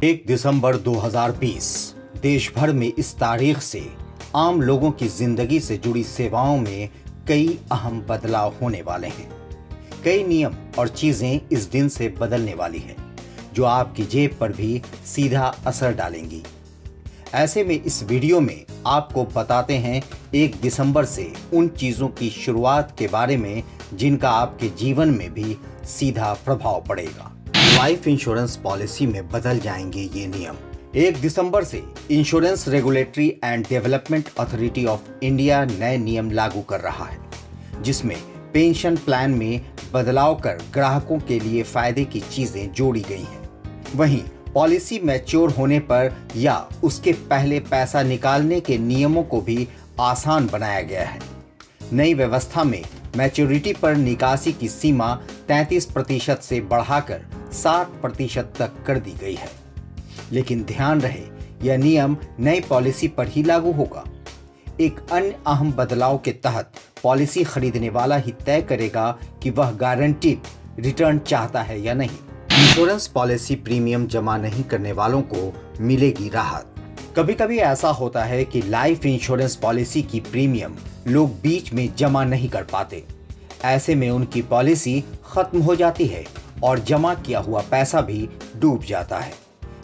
1 दिसंबर 2020 देश भर में इस तारीख से आम लोगों की जिंदगी से जुड़ी सेवाओं में कई अहम बदलाव होने वाले हैं। कई नियम और चीजें इस दिन से बदलने वाली हैं, जो आपकी जेब पर भी सीधा असर डालेंगी। ऐसे में इस वीडियो में आपको बताते हैं 1 दिसंबर से उन चीजों की शुरुआत के बारे में जिनका आपके जीवन में भी सीधा प्रभाव पड़ेगा। लाइफ इंश्योरेंस पॉलिसी में बदल जाएंगे ये नियम। 1 दिसंबर से insurance regulatory and development authority of India नए नियम लागू कर रहा है, जिसमें पेंशन प्लान में बदलाव कर ग्राहकों के लिए फायदे की चीजें जोड़ी गई हैं। वहीं पॉलिसी मैच्योर होने पर या उसके पहले पैसा निकालने के नियमों को भी आसान बनाया गया है। नई व्यवस्था में मैच्योरिटी पर निकासी की सीमा 33% से बढ़ाकर 60% तक कर दी गई है। लेकिन ध्यान रहे, यह नियम नई पॉलिसी पर ही लागू होगा। एक अन्य अहम बदलाव के तहत पॉलिसी खरीदने वाला ही तय करेगा कि वह गारंटीड रिटर्न चाहता है या नहीं। इंश्योरेंस पॉलिसी प्रीमियम जमा नहीं करने वालों को मिलेगी राहत। कभी कभी ऐसा होता है कि लाइफ इंश्योरेंस पॉलिसी की प्रीमियम लोग बीच में जमा नहीं कर पाते। ऐसे में उनकी पॉलिसी खत्म हो जाती है और जमा किया हुआ पैसा भी डूब जाता है।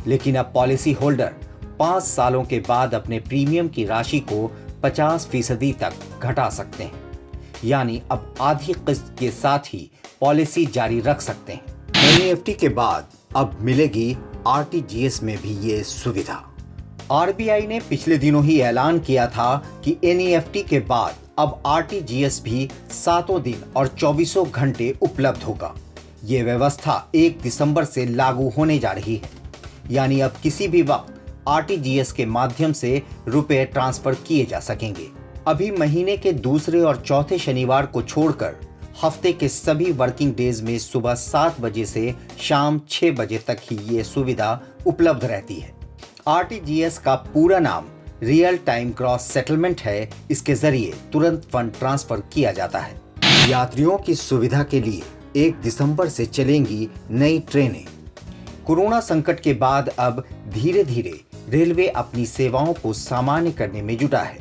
लेकिन अब पॉलिसी होल्डर 5 सालों के बाद अपने प्रीमियम की राशि को 50% तक घटा सकते हैं, यानी अब आधी किस्त के साथ ही पॉलिसी जारी रख सकते हैं। NEFT के बाद अब मिलेगी RTGS में भी ये सुविधा। RBI ने पिछले दिनों ही ऐलान किया था कि NEFT के बाद अब RTGS भी 7 दिन और 24 घंटे उपलब्ध होगा। ये व्यवस्था 1 दिसंबर से लागू होने जा रही है, यानी अब किसी भी वक्त RTGS के माध्यम से रुपए ट्रांसफर किए जा सकेंगे। अभी महीने के दूसरे और चौथे शनिवार को छोड़कर हफ्ते के सभी वर्किंग डेज में सुबह 7 बजे से शाम 6 बजे तक ही ये सुविधा उपलब्ध रहती है। RTGS का पूरा नाम रियल टाइम ग्रॉस सेटलमेंट है। इसके जरिए तुरंत फंड ट्रांसफर किया जाता है। यात्रियों की सुविधा के लिए 1 दिसंबर से चलेंगी नई ट्रेनें। कोरोना संकट के बाद अब धीरे धीरे रेलवे अपनी सेवाओं को सामान्य करने में जुटा है।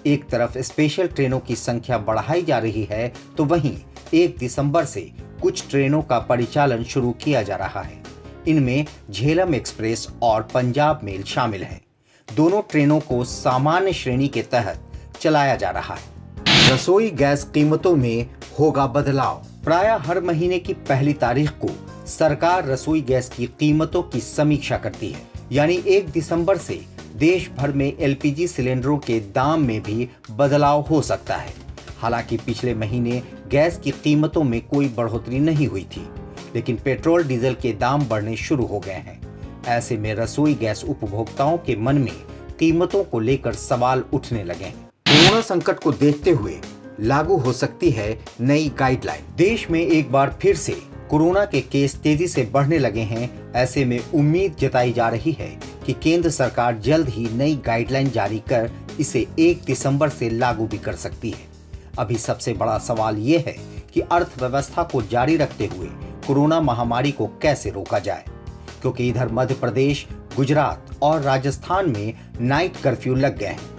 एक तरफ स्पेशल ट्रेनों की संख्या बढ़ाई जा रही है, तो वहीं 1 दिसंबर से कुछ ट्रेनों का परिचालन शुरू किया जा रहा है। इनमें झेलम एक्सप्रेस और पंजाब मेल शामिल हैं। दोनों ट्रेनों को सामान्य श्रेणी के तहत चलाया जा रहा है। रसोई गैस कीमतों में होगा बदलाव। प्रायः हर महीने की पहली तारीख को सरकार रसोई गैस की कीमतों की समीक्षा करती है, यानी 1 दिसंबर से देश भर में LPG सिलेंडरों के दाम में भी बदलाव हो सकता है। हालांकि पिछले महीने गैस की कीमतों में कोई बढ़ोतरी नहीं हुई थी, लेकिन पेट्रोल डीजल के दाम बढ़ने शुरू हो गए हैं। ऐसे में रसोई गैस उपभोक्ताओं के मन में कीमतों को लेकर सवाल उठने लगे हैं। कोरोना संकट को देखते हुए लागू हो सकती है नई गाइडलाइन। देश में एक बार फिर से कोरोना के केस तेजी से बढ़ने लगे हैं। ऐसे में उम्मीद जताई जा रही है कि केंद्र सरकार जल्द ही नई गाइडलाइन जारी कर इसे 1 दिसंबर से लागू भी कर सकती है। अभी सबसे बड़ा सवाल ये है कि अर्थव्यवस्था को जारी रखते हुए कोरोना महामारी को कैसे रोका जाए, क्योंकि इधर मध्य प्रदेश, गुजरात और राजस्थान में नाइट कर्फ्यू लग गए हैं।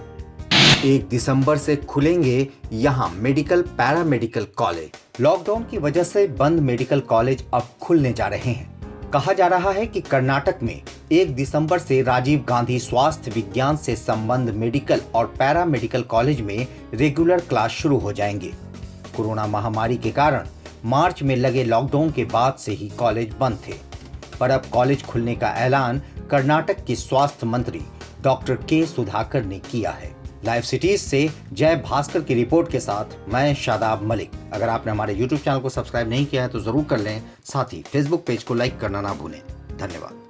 1 दिसंबर से खुलेंगे यहाँ मेडिकल पैरामेडिकल कॉलेज। लॉकडाउन की वजह से बंद मेडिकल कॉलेज अब खुलने जा रहे हैं। कहा जा रहा है कि कर्नाटक में 1 दिसंबर से राजीव गांधी स्वास्थ्य विज्ञान से संबंध मेडिकल और पैरामेडिकल कॉलेज में रेगुलर क्लास शुरू हो जाएंगे। कोरोना महामारी के कारण मार्च में लगे लॉकडाउन के बाद से ही कॉलेज बंद थे, पर अब कॉलेज खुलने का ऐलान कर्नाटक के स्वास्थ्य मंत्री डॉक्टर के सुधाकर ने किया है। लाइव सिटीज से जय भास्कर की रिपोर्ट के साथ मैं शादाब मलिक। अगर आपने हमारे YouTube चैनल को सब्सक्राइब नहीं किया है तो जरूर कर लें। साथ ही Facebook पेज को लाइक करना ना भूलें। धन्यवाद।